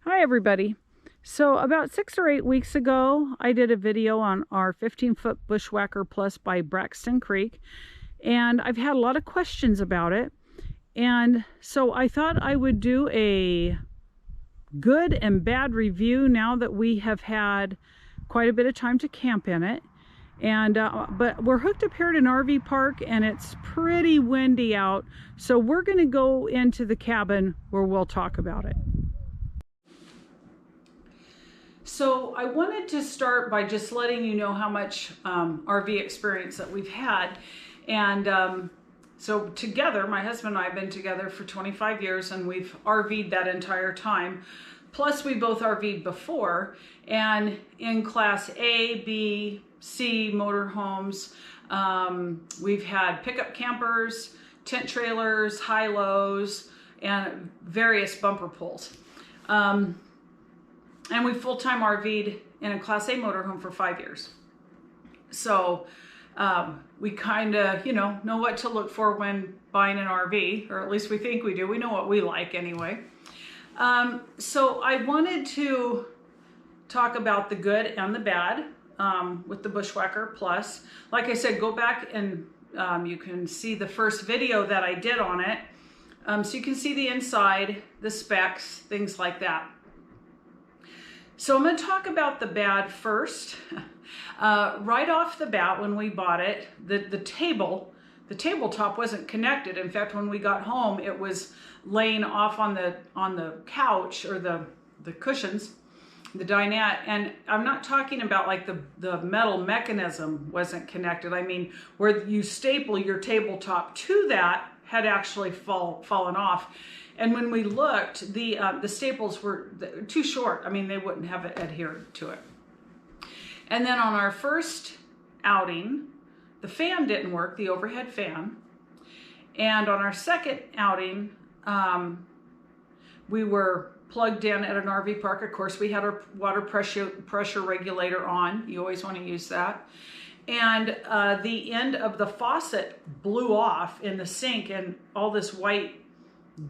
Hi everybody. So about 6 or 8 weeks ago, I did a video on our 15-foot Bushwhacker Plus by Braxton Creek, and I've had a lot of questions about it. And so I thought I would do a good and bad review now that we have had quite a bit of time to camp in it. And but we're hooked up here at an RV park and it's pretty windy out, so we're going to go into the cabin where we'll talk about it. So I wanted to start by just letting you know how much RV experience that we've had. And so together, my husband and I have been together for 25 years and we've RV'd that entire time. Plus we both RV'd before, and in class A, B, C motorhomes, we've had pickup campers, tent trailers, high-lows, and various bumper pulls. And we full-time RV'd in a Class A motorhome for 5 years. So we kind of, know what to look for when buying an RV, or at least we think we do. We know what we like anyway. So I wanted to talk about the good and the bad with the Bushwhacker Plus. Like I said, go back and you can see the first video that I did on it. So you can see the inside, the specs, things like that. So I'm going to talk about the bad first. Right off the bat, when we bought it, the tabletop wasn't connected. In fact, when we got home, it was laying off on the couch, or the cushions, the dinette. And I'm not talking about like the metal mechanism wasn't connected. I mean, where you staple your tabletop to that had actually fallen off. And when we looked, the staples were too short. I mean, they wouldn't have adhered to it. And then on our first outing, the fan didn't work, the overhead fan. And on our second outing, we were plugged in at an RV park. Of course, we had our water pressure regulator on. You always want to use that. And the end of the faucet blew off in the sink, and all this white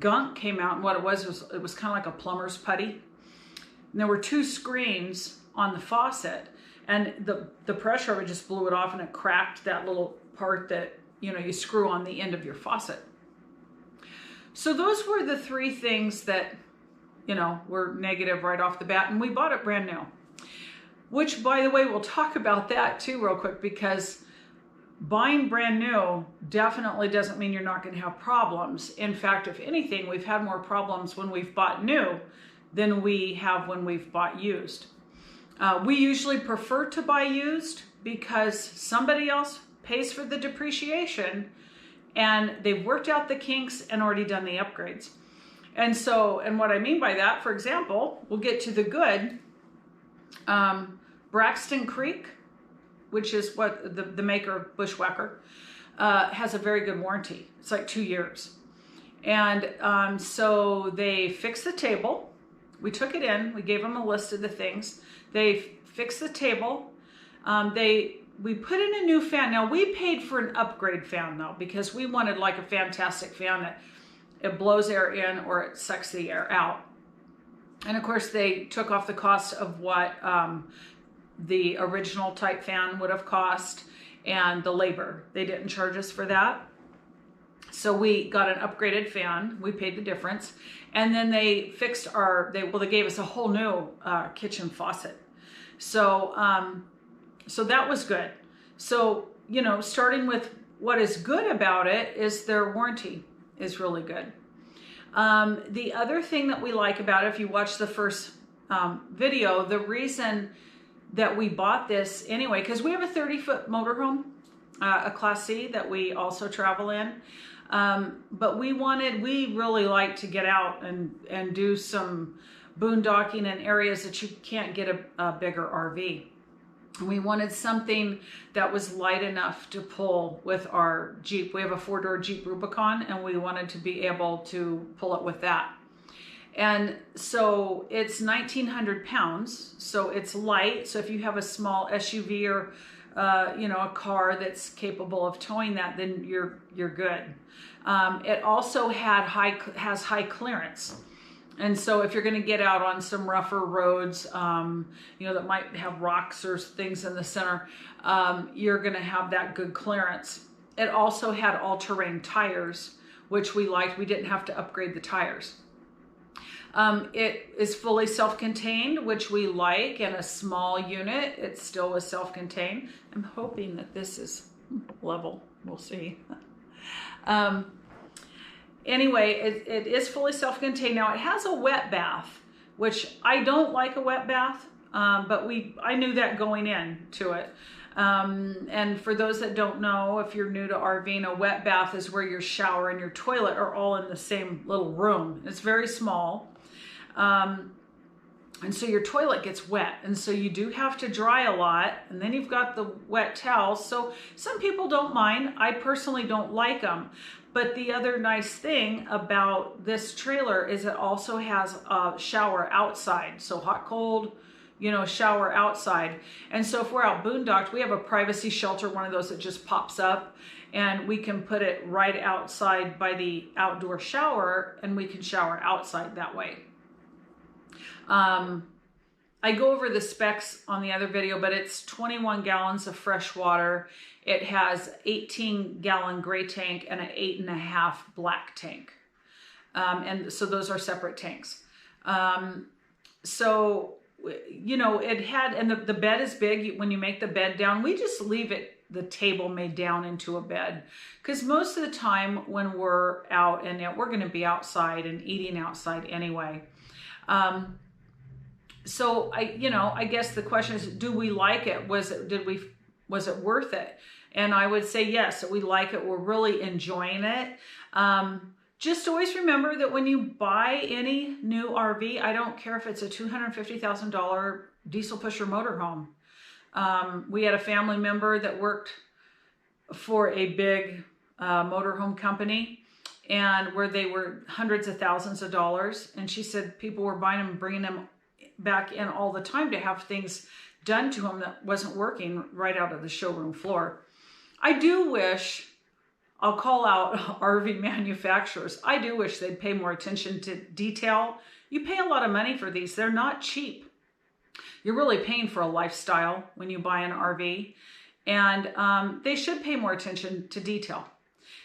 gunk came out, and what it was kind of like a plumber's putty. And there were two screens on the faucet, and the pressure of it just blew it off, and it cracked that little part that you screw on the end of your faucet. So those were the three things that were negative right off the bat, and we bought it brand new. Which, by the way, we'll talk about that too real quick, because buying brand new definitely doesn't mean you're not going to have problems. In fact, if anything, we've had more problems when we've bought new than we have when we've bought used. We usually prefer to buy used because somebody else pays for the depreciation and they've worked out the kinks and already done the upgrades. And what I mean by that, for example, we'll get to the good. Braxton Creek, which is what the maker of Bushwhacker, has a very good warranty. It's like 2 years. And so they fixed the table. We took it in. We gave them a list of the things. They fixed the table. We put in a new fan. Now, we paid for an upgrade fan, though, because we wanted like a fantastic fan that it blows air in or it sucks the air out. And, of course, they took off the cost of what the original type fan would have cost and the labor. They didn't charge us for that. So we got an upgraded fan. We paid the difference. And then they fixed they gave us a whole new kitchen faucet. So that was good. So, starting with what is good about it is their warranty is really good. The other thing that we like about it, if you watch the first video, the reason that we bought this anyway, because we have a 30-foot motorhome, a Class C that we also travel in, but we really like to get out and do some boondocking in areas that you can't get a bigger RV. We wanted something that was light enough to pull with our Jeep. We have a 4-door Jeep Rubicon, and we wanted to be able to pull it with that. And so it's 1,900 pounds, so it's light. So if you have a small SUV or a car that's capable of towing that, then you're good. It also has high clearance. And so if you're going to get out on some rougher roads, you know, that might have rocks or things in the center, you're going to have that good clearance. It also had all-terrain tires, which we liked. We didn't have to upgrade the tires. It is fully self-contained, which we like, and a small unit. It still was self-contained. I'm hoping that this is level. We'll see. Anyway, it is fully self-contained. Now it has a wet bath, which I don't like a wet bath, but I knew that going into it. And for those that don't know, if you're new to RVing, a wet bath is where your shower and your toilet are all in the same little room. It's very small. And so your toilet gets wet, and so you do have to dry a lot, and then you've got the wet towels. So some people don't mind. I personally don't like them. But the other nice thing about this trailer is it also has a shower outside. So hot, cold, you know, shower outside. And so if we're out boondocked, we have a privacy shelter, one of those that just pops up, and we can put it right outside by the outdoor shower, and we can shower outside that way. I go over the specs on the other video, but it's 21 gallons of fresh water. It has 18-gallon gray tank and an 8.5 black tank. And so those are separate tanks. So, you know, it had, and the bed is big. When you make the bed down, we just leave it, the table made down into a bed. Because most of the time when we're out and we're going to be outside and eating outside anyway. So I guess the question is, do we like it? Was it worth it? And I would say yes, we like it. We're really enjoying it. Just always remember that when you buy any new RV, I don't care if it's a $250,000 diesel pusher motorhome. We had a family member that worked for a big motorhome company, and where they were hundreds of thousands of dollars. And she said people were buying them and bringing them back in all the time to have things done to them that wasn't working right out of the showroom floor. I do wish, I'll call out RV manufacturers, I do wish they'd pay more attention to detail. You pay a lot of money for these. They're not cheap. You're really paying for a lifestyle when you buy an RV, and they should pay more attention to detail.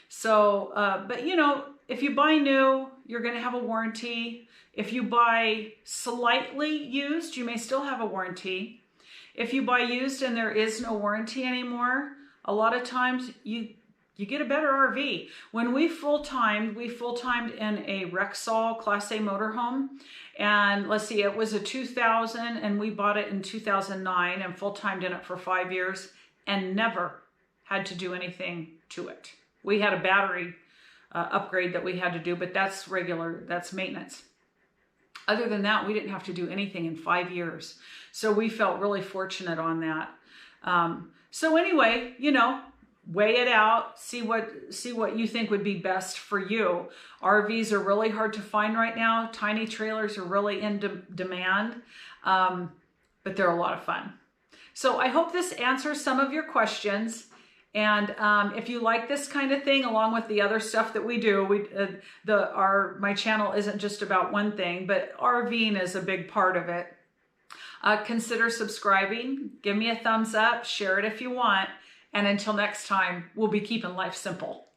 So, but you know, if you buy new, you're going to have a warranty. If you buy slightly used, you may still have a warranty. If you buy used and there is no warranty anymore, a lot of times you get a better RV. When we full-timed in a Rexall Class A motorhome. And let's see, it was a 2000 and we bought it in 2009 and full-timed in it for 5 years and never had to do anything to it. We had a battery upgrade that we had to do, but that's regular, that's maintenance. Other than that, we didn't have to do anything in 5 years. So we felt really fortunate on that. So anyway, you know, weigh it out, see what you think would be best for you. RVs are really hard to find right now. Tiny trailers are really in demand, but they're a lot of fun. So I hope this answers some of your questions. And if you like this kind of thing, along with the other stuff that we do, my channel isn't just about one thing, but RVing is a big part of it. Consider subscribing, give me a thumbs up, share it if you want, and until next time, we'll be keeping life simple.